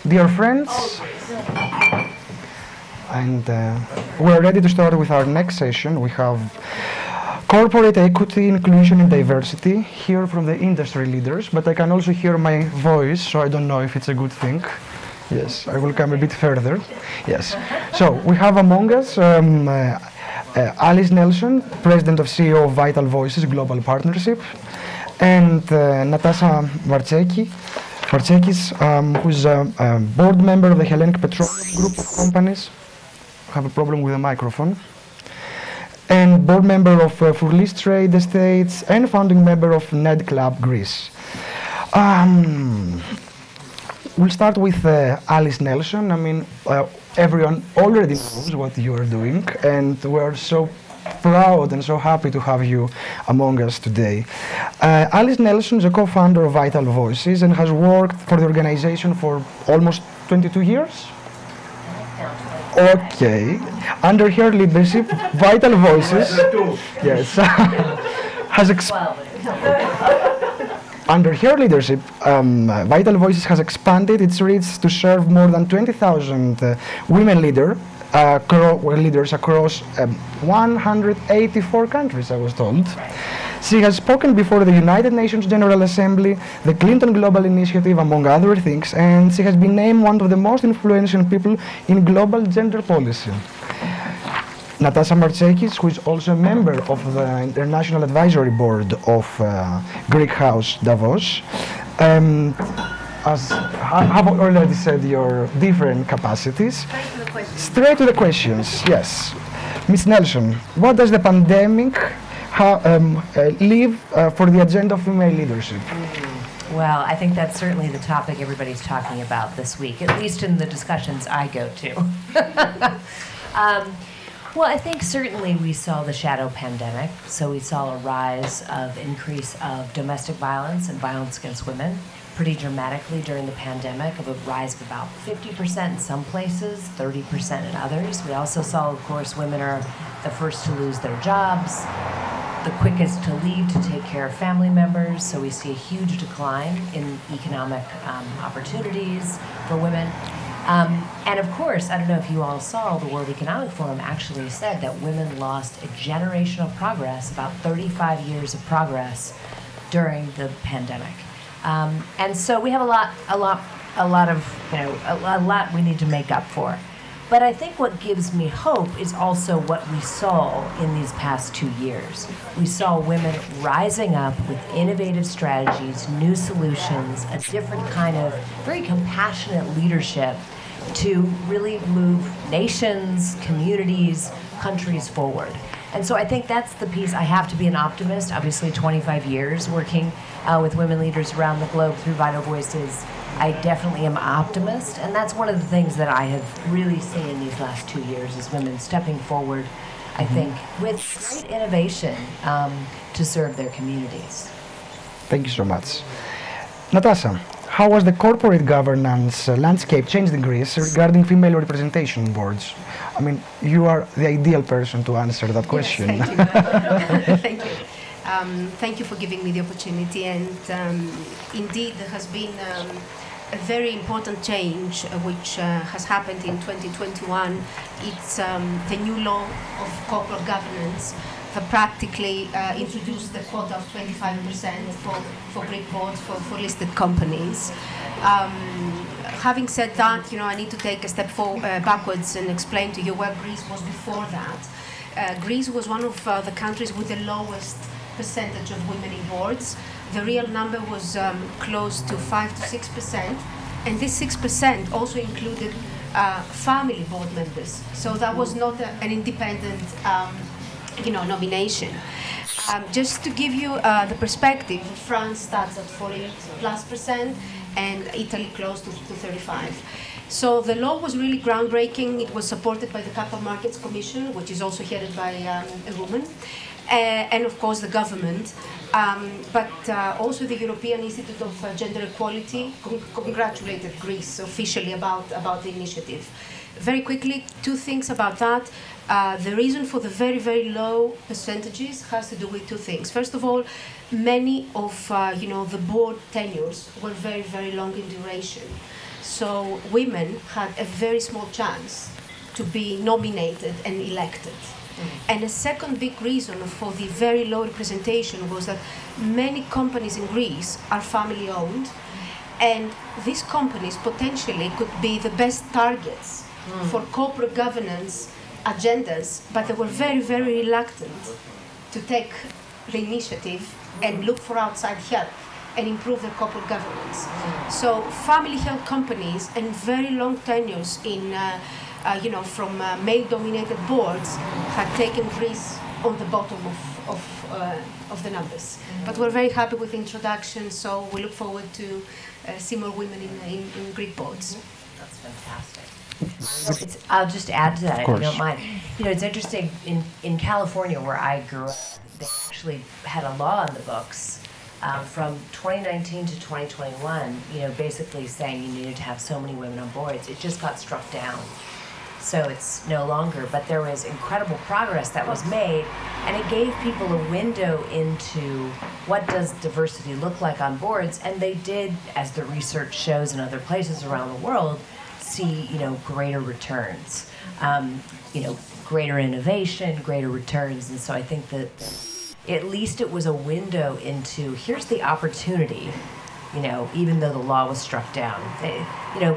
Dear friends, and we're ready to start with our next session. We have corporate equity, inclusion and diversity, here from the industry leaders, but I can also hear my voice, so I don't know if it's a good thing. Yes, I will come a bit further. Yes. So we have among us Alyse Nelson, President of CEO of Vital Voices Global Partnership, and Natasha Martsekis, who's a board member of the Hellenic Petroleum group of companies. I have a problem with the microphone. And board member of Furlis Trade Estates and founding member of Ned Club Greece. We'll start with Alyse Nelson. I mean, everyone already knows what you are doing, and we're so proud and so happy to have you among us today. Alyse Nelson is a co-founder of Vital Voices and has worked for the organization for almost 22 years. Okay. Under her leadership, Vital Voices Under her leadership, Vital Voices has expanded its reach to serve more than 20,000 women leaders across 184 countries, I was told. She has spoken before the United Nations General Assembly, the Clinton Global Initiative, among other things, and she has been named one of the most influential people in global gender policy. Natasha Martsekis, who is also a member of the International Advisory Board of Greek House Davos, as I have already said, your different capacities. Straight to the questions, yes. Ms. Nelson, what does the pandemic leave for the agenda of female leadership? Well, I think that's certainly the topic everybody's talking about this week, at least in the discussions I go to. Well, I think certainly we saw the shadow pandemic, so we saw a increase of domestic violence and violence against women pretty dramatically during the pandemic, of a rise of about 50% in some places, 30% in others. We also saw, of course, women are the first to lose their jobs, the quickest to leave to take care of family members, so we see a huge decline in economic opportunities for women. And of course, I don't know if you all saw, the World Economic Forum actually said that women lost a generation of progress, about 35 years of progress during the pandemic. And so we have a lot we need to make up for. But I think what gives me hope is also what we saw in these past 2 years. We saw women rising up with innovative strategies, new solutions, a different kind of very compassionate leadership to really move nations, communities, countries forward. And so I think that's the piece. I have to be an optimist. Obviously, 25 years working with women leaders around the globe through Vital Voices. I definitely am an optimist, and that's one of the things that I have really seen in these last 2 years is women stepping forward, I think, with great innovation to serve their communities. Thank you so much. Natasha, how has the corporate governance landscape changed in Greece regarding female representation on boards? I mean, you are the ideal person to answer that question. Yes, thank you. Thank you. Thank you for giving me the opportunity, and indeed there has been a very important change which has happened in 2021. It's the new law of corporate governance that practically introduced the quota of 25% for Greek boards for listed companies. Having said that, I need to take a step backwards and explain to you where Greece was before that. Greece was one of the countries with the lowest percentage of women in boards. The real number was close to 5 to 6%, and this 6% also included family board members. So that was not an independent, nomination. Just to give you the perspective, France starts at 40+%, and Italy close to 35. So the law was really groundbreaking. It was supported by the Capital Markets Commission, which is also headed by a woman. And of course the government, but also the European Institute of Gender Equality congratulated Greece officially about the initiative. Very quickly, two things about that. The reason for the very, very low percentages has to do with two things. First of all, many of the board tenures were very, very long in duration. So women had a very small chance to be nominated and elected. And a second big reason for the very low representation was that many companies in Greece are family owned, and these companies potentially could be the best targets for corporate governance agendas, but they were very, very reluctant to take the initiative and look for outside help and improve their corporate governance. So family-held companies and very long tenures in, from male-dominated boards had taken Greece on the bottom of the numbers. But we're very happy with the introduction, so we look forward to see more women in Greek boards. That's fantastic. I'll just add to that, if you don't mind. It's interesting, in California, where I grew up, they actually had a law in the books from 2019 to 2021, basically saying you needed to have so many women on boards. It just got struck down. So it's no longer, but there was incredible progress that was made, and it gave people a window into what does diversity look like on boards, and they did, as the research shows in other places around the world, see, greater returns, greater innovation, greater returns, and so I think that at least it was a window into, here's the opportunity, even though the law was struck down.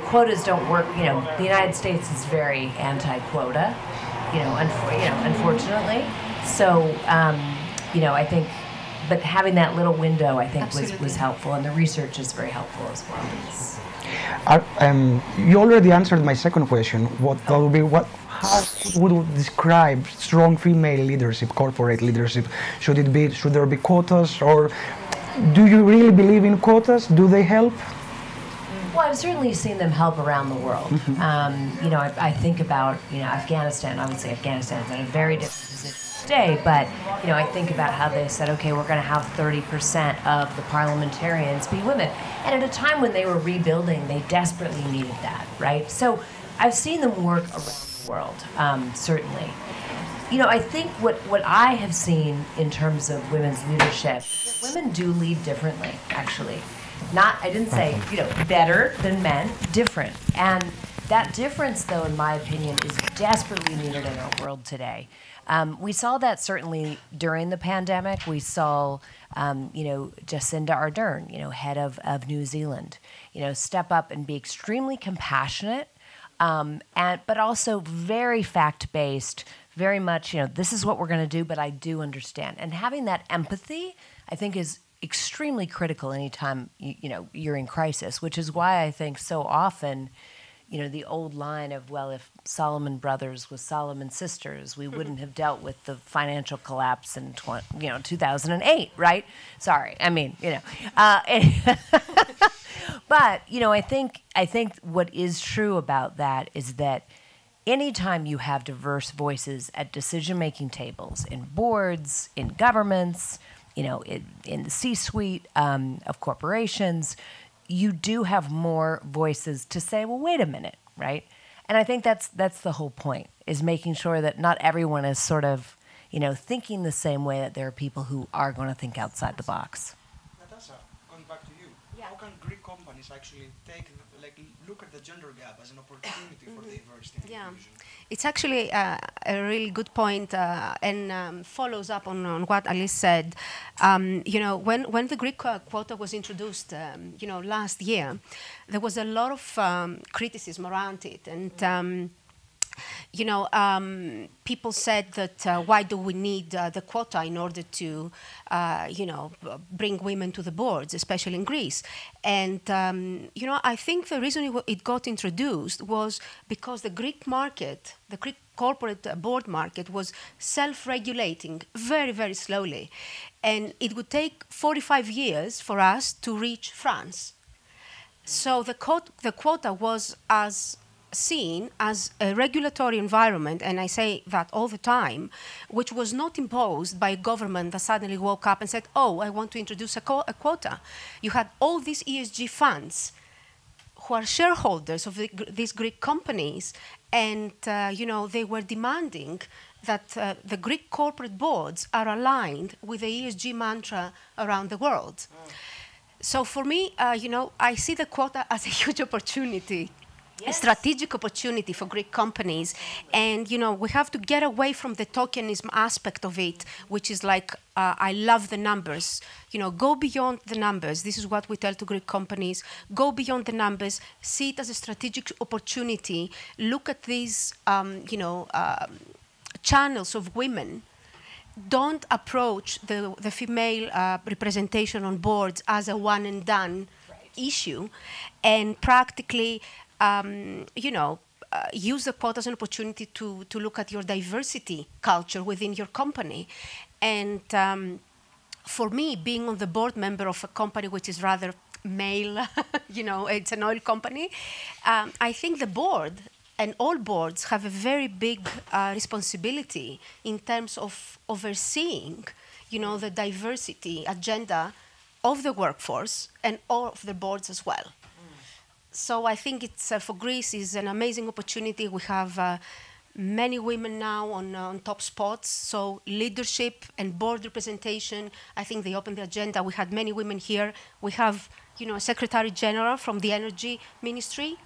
Quotas don't work, the United States is very anti-quota, unfortunately. So, I think, but having that little window, I think, was helpful, and the research is very helpful as well. You already answered my second question. How would you describe strong female leadership, corporate leadership? Should there be quotas, or do you really believe in quotas? Do they help? Well, I've certainly seen them help around the world. I think about, Afghanistan. Obviously, Afghanistan's in a very different position today, but, I think about how they said, okay, we're going to have 30% of the parliamentarians be women. And at a time when they were rebuilding, they desperately needed that, right? So I've seen them work around the world, certainly. I think what I have seen in terms of women's leadership, women do lead differently, actually. I didn't say, better than men, different. And that difference, though, in my opinion, is desperately needed in our world today. We saw that certainly during the pandemic. We saw, Jacinda Ardern, head of New Zealand, step up and be extremely compassionate, but also very fact-based, very much, this is what we're going to do, but I do understand. And having that empathy, I think, is extremely critical anytime, you're in crisis, which is why I think so often, the old line of, well, if Solomon Brothers was Solomon Sisters, we wouldn't have dealt with the financial collapse in 2008, right? Sorry, I mean, but I think what is true about that is that anytime you have diverse voices at decision-making tables, in boards, in governments, in the C-suite of corporations, you do have more voices to say, well, wait a minute, right? And I think that's the whole point, is making sure that not everyone is sort of, thinking the same way, that there are people who are going to think outside the box. Natasha, going back to you, how can Greek companies actually look at the gender gap as an opportunity for diversity and inclusion? It's actually a really good point, and follows up on what Alyse said. When the Greek quota was introduced, last year, there was a lot of criticism around it, and people said that why do we need the quota in order to, bring women to the boards, especially in Greece? And, I think the reason it got introduced was because the Greek market, the Greek corporate board market, was self-regulating very, very slowly. And it would take 45 years for us to reach France. So the quota was seen as a regulatory environment, and I say that all the time, which was not imposed by a government that suddenly woke up and said, oh, I want to introduce a quota. You had all these ESG funds who are shareholders of these Greek companies, and they were demanding that the Greek corporate boards are aligned with the ESG mantra around the world. So for me, I see the quota as a huge opportunity. A strategic opportunity for Greek companies. And, we have to get away from the tokenism aspect of it, which is like, I love the numbers. Go beyond the numbers. This is what we tell to Greek companies. Go beyond the numbers. See it as a strategic opportunity. Look at these, channels of women. Don't approach the female representation on boards as a one and done issue. And practically, use the quote as an opportunity to look at your diversity culture within your company. And for me, being on the board member of a company which is rather male, it's an oil company, I think the board and all boards have a very big responsibility in terms of overseeing, the diversity agenda of the workforce and all of the boards as well. So I think it's for Greece is an amazing opportunity. We have many women now on top spots. So leadership and board representation, I think they opened the agenda. We had many women here. We have, a Secretary General from the Energy Ministry.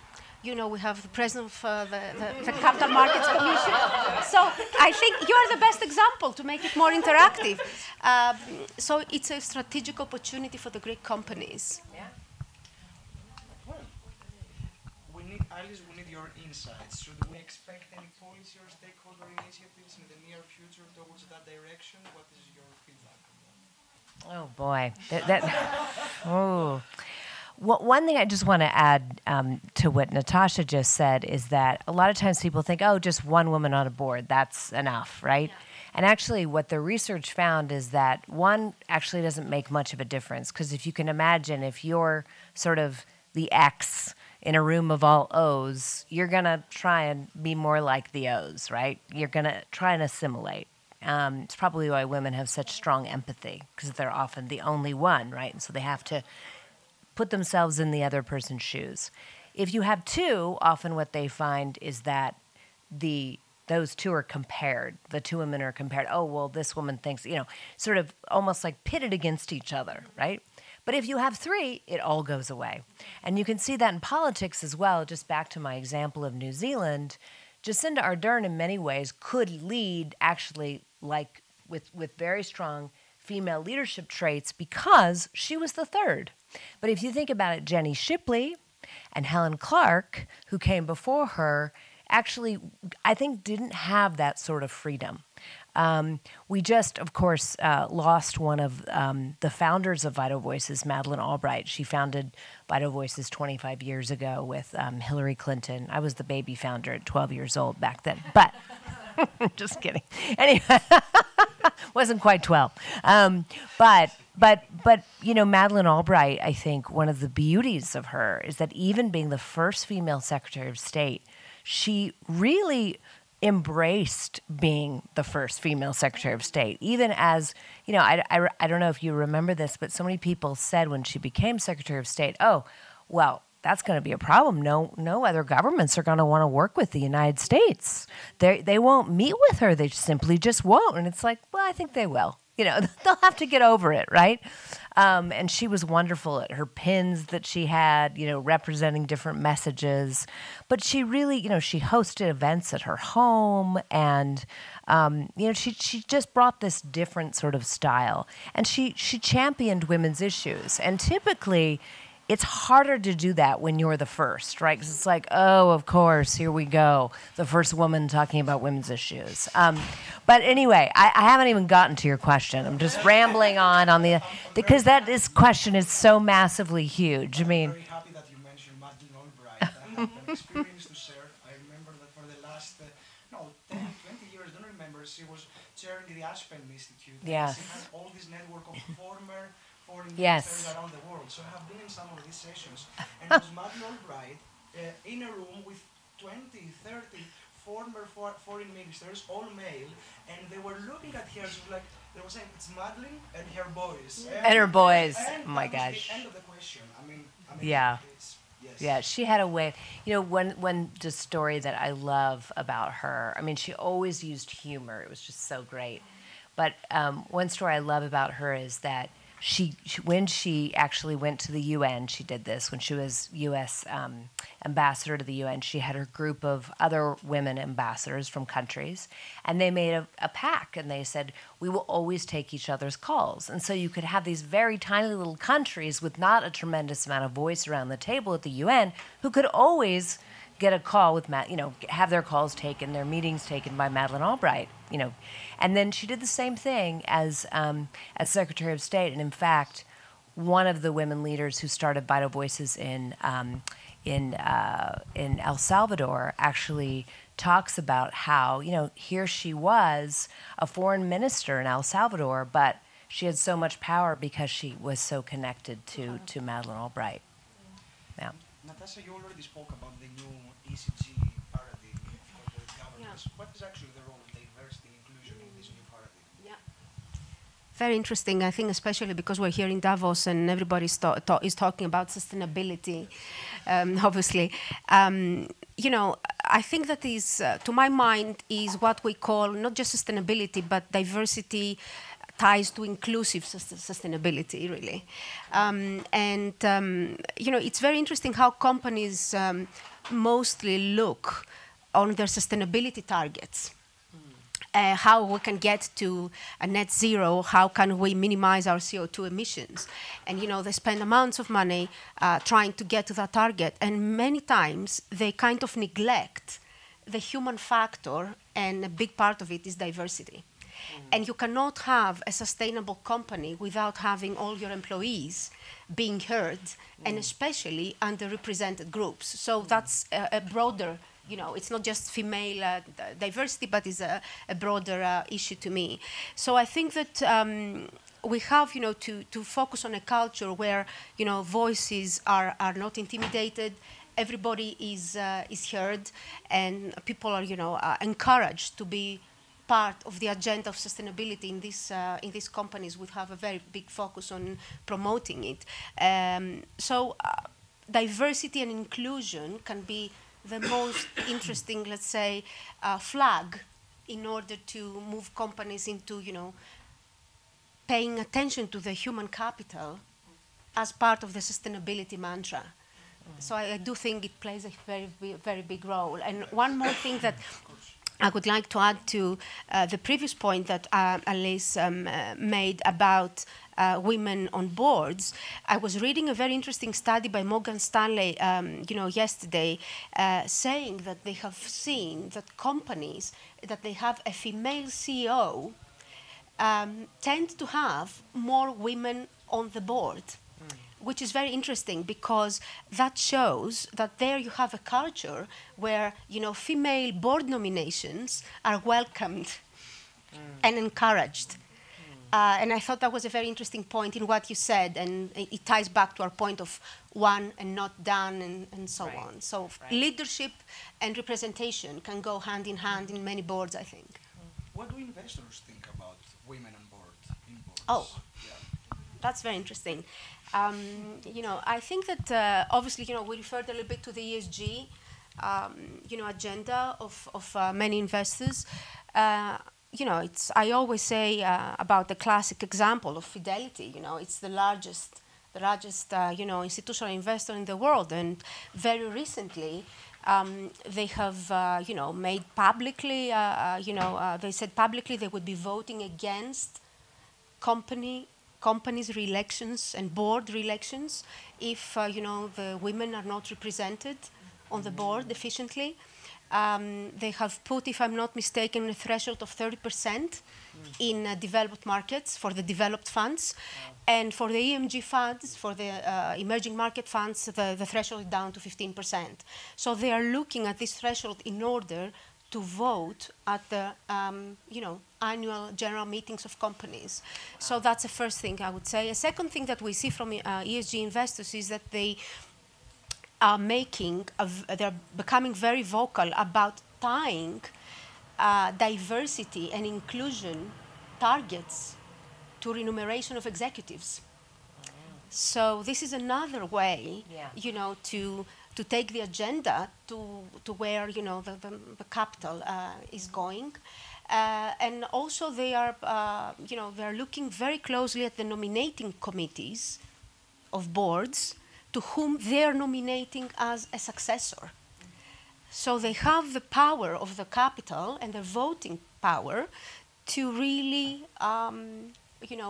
We have the president of the Capital Markets Commission. So I think you're the best example to make it more interactive. So it's a strategic opportunity for the Greek companies. Yeah. Alyse, we need your insights. Should we expect any policy or stakeholder initiatives in the near future towards that direction? What is your feedback on that? Oh, boy. Well, one thing I just want to add to what Natasha just said is that a lot of times people think, oh, just one woman on a board, that's enough, right? Yeah. And actually what the research found is that one actually doesn't make much of a difference, because if you can imagine, if you're sort of the X in a room of all O's, you're going to try and be more like the O's, right? You're going to try and assimilate. It's probably why women have such strong empathy, because they're often the only one, right? And so they have to put themselves in the other person's shoes. If you have two, often what they find is that those two are compared. The two women are compared. Oh, well, this woman thinks, sort of almost like pitted against each other, right? But if you have three, it all goes away. And you can see that in politics as well. Just back to my example of New Zealand, Jacinda Ardern in many ways could lead actually like with very strong female leadership traits because she was the third. But if you think about it, Jenny Shipley and Helen Clark, who came before her, actually, I think, didn't have that sort of freedom. We just, of course, lost one of the founders of Vital Voices, Madeleine Albright. She founded Vital Voices 25 years ago with Hillary Clinton. I was the baby founder at 12 years old back then, but just kidding. Anyway, wasn't quite 12. But Madeleine Albright, I think one of the beauties of her is that even being the first female Secretary of State, she really embraced being the first female Secretary of State. Even as, I don't know if you remember this, but so many people said when she became Secretary of State, oh, well, that's going to be a problem. No other governments are going to want to work with the United States. They won't meet with her. They simply just won't. And it's like, well, I think they will. They'll have to get over it, right? And she was wonderful at her pins that she had, representing different messages. But she really, she hosted events at her home, and she just brought this different sort of style. And she championed women's issues. And typically, it's harder to do that when you're the first, right? Because it's like, oh, of course, here we go, the first woman talking about women's issues. But anyway, I haven't even gotten to your question. I'm just rambling on because this question is so massively huge. I'm very happy that you mentioned Madeleine Albright. I have an experience to share. I remember that for the last 10, 20 years, I don't remember, she was chairing the Aspen Institute. Yes. She had all this network of former foreign yes. ministers around the world. So I have been in some of these sessions, and it was Madeleine Albright in a room with 20, 30 former foreign ministers, all male, and they were looking at her. She was like, they were saying, it's Madeleine and her boys. And her boys. And oh my that gosh. was the end of the question. I mean yeah. Yes. Yeah, she had a way. One just story that I love about her. I mean, she always used humor. It was just so great. But one story I love about her is that when she actually went to the UN, she did this. When she was U.S. Ambassador to the UN, she had her group of other women ambassadors from countries, and they made a pact, and they said, we will always take each other's calls. And so you could have these very tiny little countries with not a tremendous amount of voice around the table at the UN who could always get a call with have their calls taken, their meetings taken by Madeleine Albright, and then she did the same thing as Secretary of State. And in fact, one of the women leaders who started Vital Voices in El Salvador actually talks about how here she was a foreign minister in El Salvador, but she had so much power because she was so connected to Madeleine Albright. Yeah. Natasha, you already spoke about the new ECG paradigm of corporate governance. Yeah. What is actually the role of diversity and inclusion in this new paradigm? Yeah. Very interesting, I think, especially because we're here in Davos and everybody is talking about sustainability, obviously. I think that is, to my mind, is what we call not just sustainability, but diversity ties to inclusive sustainability, really. It's very interesting how companies mostly look on their sustainability targets. How we can get to a net zero, how can we minimize our CO2 emissions. And they spend amounts of money trying to get to that target. And many times they kind of neglect the human factor, and a big part of it is diversity. And you cannot have a sustainable company without having all your employees being heard, and especially underrepresented groups. So that's a broader, it's not just female diversity, but is a broader issue to me. So I think that we have, to focus on a culture where, voices are not intimidated, everybody is heard, and people are, encouraged to be part of the agenda of sustainability in these companies. We have a very big focus on promoting it. So diversity and inclusion can be the most interesting, let's say, flag in order to move companies into, paying attention to the human capital as part of the sustainability mantra. So I do think it plays a very, very big role. And one more thing that I would like to add to the previous point that Alyse made about women on boards. I was reading a very interesting study by Morgan Stanley, yesterday, saying that they have seen that companies that they have a female CEO tend to have more women on the board. Which is very interesting because that shows that there you have a culture where, female board nominations are welcomed and encouraged. And I thought that was a very interesting point in what you said, and it ties back to our point of one and not done and so on. So leadership and representation can go hand in hand in many boards, I think. What do investors think about women on board? Oh, yeah. That's very interesting. I think that obviously, we referred a little bit to the ESG, agenda of many investors. I always say about the classic example of Fidelity. It's the largest, institutional investor in the world, and very recently they have, made publicly, they said publicly they would be voting against companies' re-elections and board re-elections if, the women are not represented on the board efficiently. They have put, if I'm not mistaken, a threshold of 30% in developed markets for the developed funds. And for the EMG funds, for the emerging market funds, the threshold is down to 15%. So they are looking at this threshold in order to vote at the annual general meetings of companies. So that's the first thing I would say. A second thing that we see from ESG investors is that they are they're becoming very vocal about tying diversity and inclusion targets to remuneration of executives. So this is another way, to take the agenda to where the capital is going, And also they are, they're looking very closely at the nominating committees of boards to whom they're nominating as a successor. So they have the power of the capital and the voting power to really,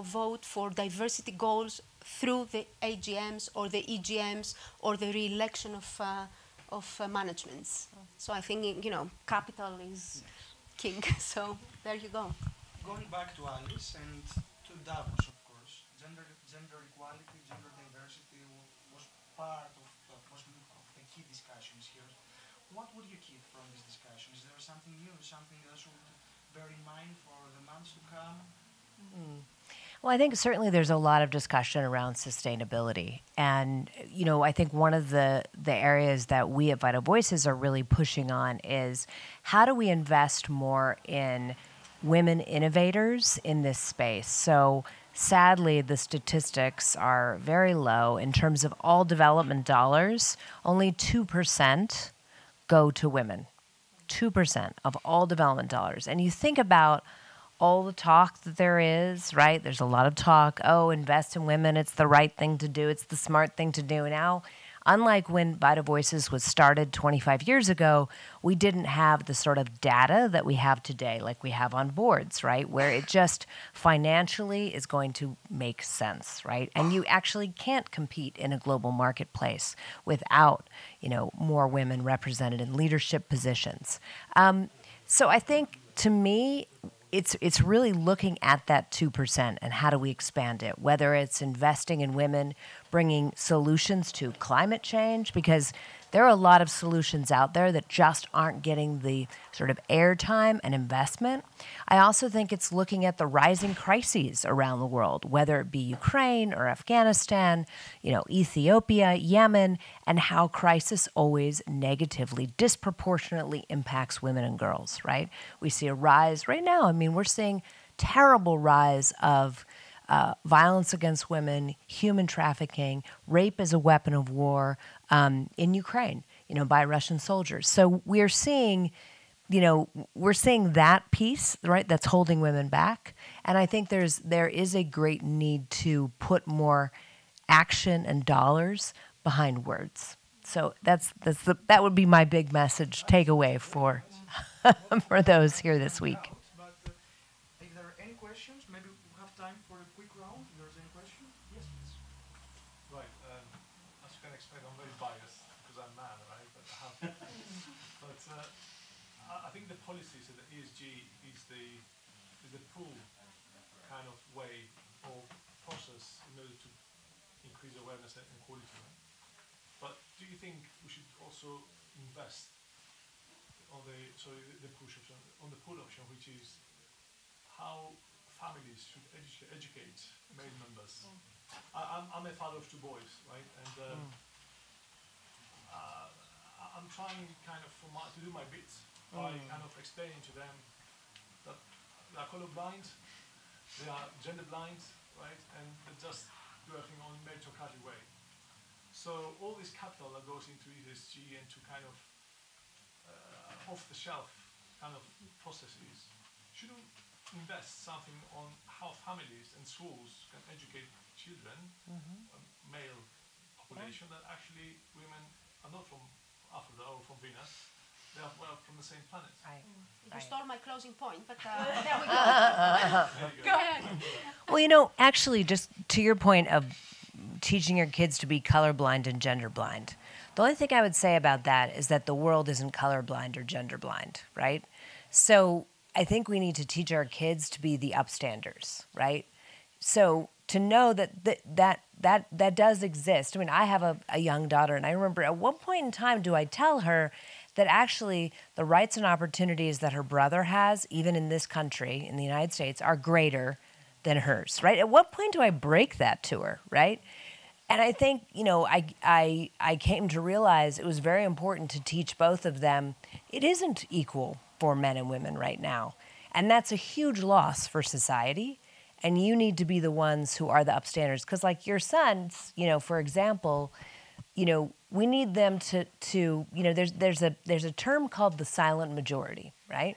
vote for diversity goals through the AGMs or the EGMs or the re-election of managements. So I think, capital is king. So there you go. Going back to Alyse and to Davos, of course, gender equality, gender diversity was part of the key discussions here. What would you keep from this discussion? Is there something new, something else you would bear in mind for the months to come? Well, I think certainly there's a lot of discussion around sustainability. And, I think one of the areas that we at Vital Voices are really pushing on is how do we invest more in women innovators in this space? So sadly, the statistics are very low in terms of all development dollars. Only 2% go to women. 2% of all development dollars. And you think about all the talk that there is, right? There's a lot of talk, invest in women, it's the right thing to do, it's the smart thing to do. Now, unlike when Vital Voices was started 25 years ago, we didn't have the sort of data that we have today, like we have on boards, right? Where it just financially is going to make sense, right? And you actually can't compete in a global marketplace without, more women represented in leadership positions. So I think, to me, it's really looking at that 2% and how do we expand it, whether it's investing in women, bringing solutions to climate change, because there are a lot of solutions out there that just aren't getting the sort of airtime and investment. I also think it's looking at the rising crises around the world, whether it be Ukraine or Afghanistan, Ethiopia, Yemen, and how crisis always negatively, disproportionately impacts women and girls, right? We see a rise right now. We're seeing terrible rise of violence against women, human trafficking, rape as a weapon of war in Ukraine, by Russian soldiers. So we're seeing that piece, right, that's holding women back. And I think there is a great need to put more action and dollars behind words. So that would be my big message takeaway for for those here this week. If there are any questions, maybe we'll have time for a quick round. If there's any question, yes, please. Right. As you can expect, I'm very biased because I'm man, right? But I think the policies of the ESG is the pull kind of way or process in order to increase awareness and quality. Right? But do you think we should also invest on the push option, on the pull option, which is how families should educate male members? I'm a father of 2 boys, right? And I'm trying kind of to do my bit by kind of explaining to them that they are color blind, they are gender blind, right? And they just do everything on a meritocratic way. So all this capital that goes into ESG and to kind of off-the-shelf kind of processes shouldn't invest something on how families and schools can educate children, male population, that actually women are not from Africa or from Venus, they are from the same planet. Right. You stole my closing point, but there we go. Go ahead. Well, actually, just to your point of teaching your kids to be colorblind and gender blind, the only thing I would say about that is that the world isn't colorblind or gender blind, right? So I think we need to teach our kids to be the upstanders, right? So to know that does exist. I have a young daughter, and I remember at one point in time, do I tell her that actually the rights and opportunities that her brother has, even in this country, in the United States, are greater than hers, right? At what point do I break that to her, right? And I think, I came to realize it was very important to teach both of them it isn't equal for men and women right now. And that's a huge loss for society. And you need to be the ones who are the upstanders. Because like your sons, for example, we need them to there's a term called the silent majority, right?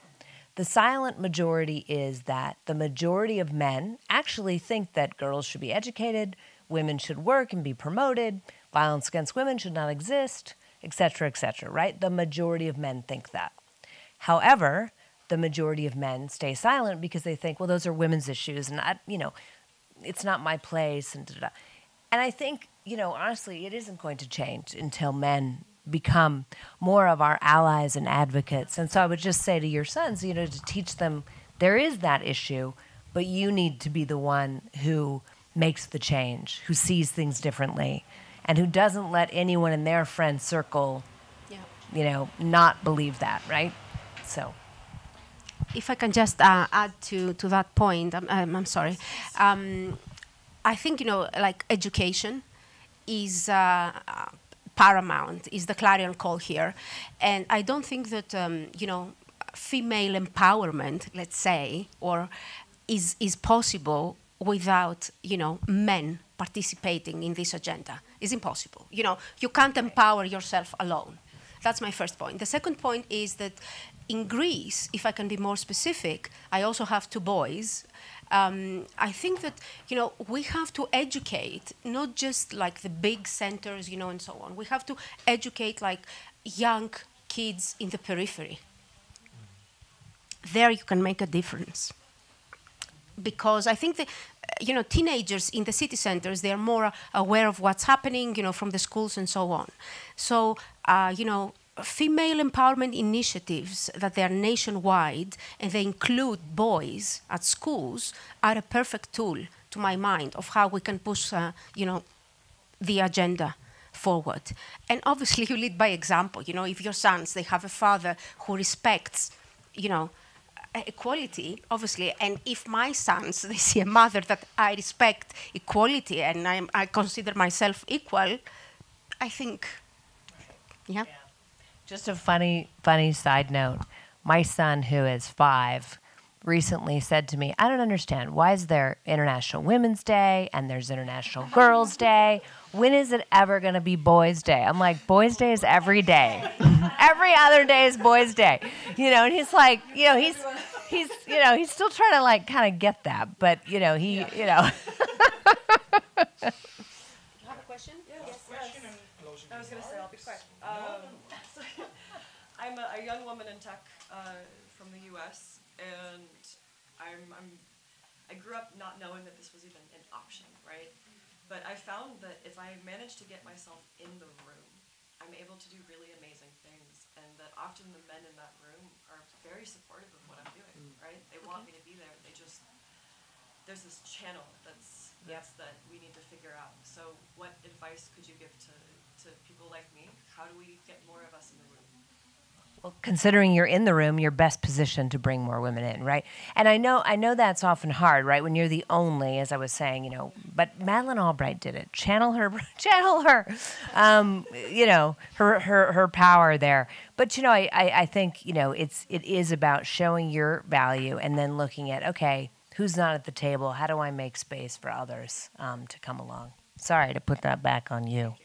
The silent majority is that the majority of men actually think that girls should be educated, women should work and be promoted, violence against women should not exist, etc., right? The majority of men think that. However, the majority of men stay silent because they think, well, those are women's issues, and it's not my place, and da-da-da. And I think, honestly, it isn't going to change until men become more of our allies and advocates. And so I would just say to your sons, to teach them there is that issue, but you need to be the one who makes the change, who sees things differently, and who doesn't let anyone in their friend circle, not believe that, right? So, if I can just add to that point, I'm sorry. I think, like education is paramount, is the clarion call here. And I don't think that, female empowerment, let's say, or is possible without, men participating in this agenda. It's impossible. You can't empower yourself alone. That's my first point. The second point is that in Greece, if I can be more specific, I also have 2 boys. I think that, we have to educate, not just like the big centers, and so on. We have to educate like young kids in the periphery. There you can make a difference. Because I think that, teenagers in the city centers, they are more aware of what's happening, from the schools and so on. So, female empowerment initiatives that they are nationwide and they include boys at schools are a perfect tool, to my mind, of how we can push, the agenda forward. And obviously you lead by example. If your sons, they have a father who respects, equality, obviously, and if my sons, they see a mother that I respect equality and I consider myself equal, I think, yeah. Just a funny side note. My son, who is 5, recently said to me, I don't understand. Why is there International Women's Day and there's International Girls' Day? When is it ever going to be Boys' Day? I'm like, Boys' Day is every day. Every other day is Boys' Day. And he's like, he's still trying to like kind of get that. But, he. You have a question? Yes. I was going to say, I'll be quick. I'm a young woman in tech from the U.S., and I grew up not knowing that this was even an option, right? But I found that if I manage to get myself in the room, I'm able to do really amazing things, and that often the men in that room are very supportive of what I'm doing, right? They want me to be there. There's this channel that's that we need to figure out. So what advice could you give to people like me? How do we get more of us in the room? Well, considering you're in the room, you're best positioned to bring more women in, right? And I know that's often hard, right? When you're the only, as I was saying, but Madeleine Albright did it. Channel her, her power there. But I think it is about showing your value and then looking at, okay, who's not at the table? How do I make space for others to come along? Sorry to put that back on you.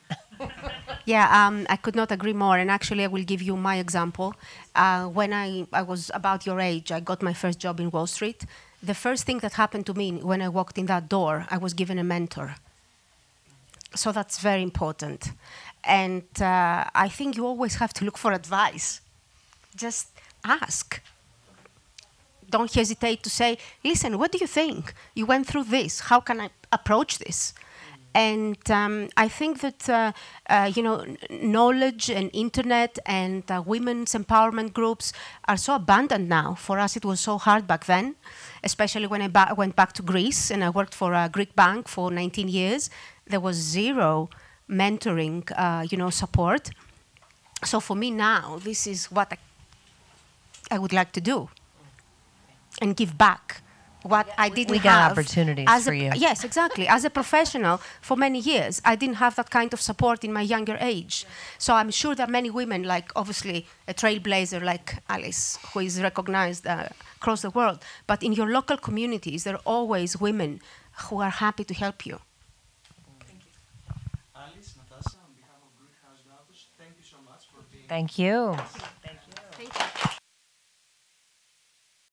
Yeah, I could not agree more. And actually, I will give you my example. When I was about your age, I got my first job in Wall Street. The first thing that happened to me when I walked in that door, I was given a mentor. So that's very important. And I think you always have to look for advice. Just ask. Don't hesitate to say, listen, what do you think? You went through this. How can I approach this? And I think that, knowledge and internet and women's empowerment groups are so abundant now. For us, it was so hard back then, especially when I went back to Greece and I worked for a Greek bank for 19 years. There was zero mentoring, support. So for me now, this is what I would like to do and give back. What I didn't we have. got opportunities for you. Yes, exactly. As a professional, for many years, I didn't have that kind of support in my younger age. So I'm sure that many women, like obviously a trailblazer like Alyse, who is recognized across the world, but in your local communities, there are always women who are happy to help you. Thank you. Alyse, Natasha, on behalf of Greek House Davos, thank you so much for being. Thank you.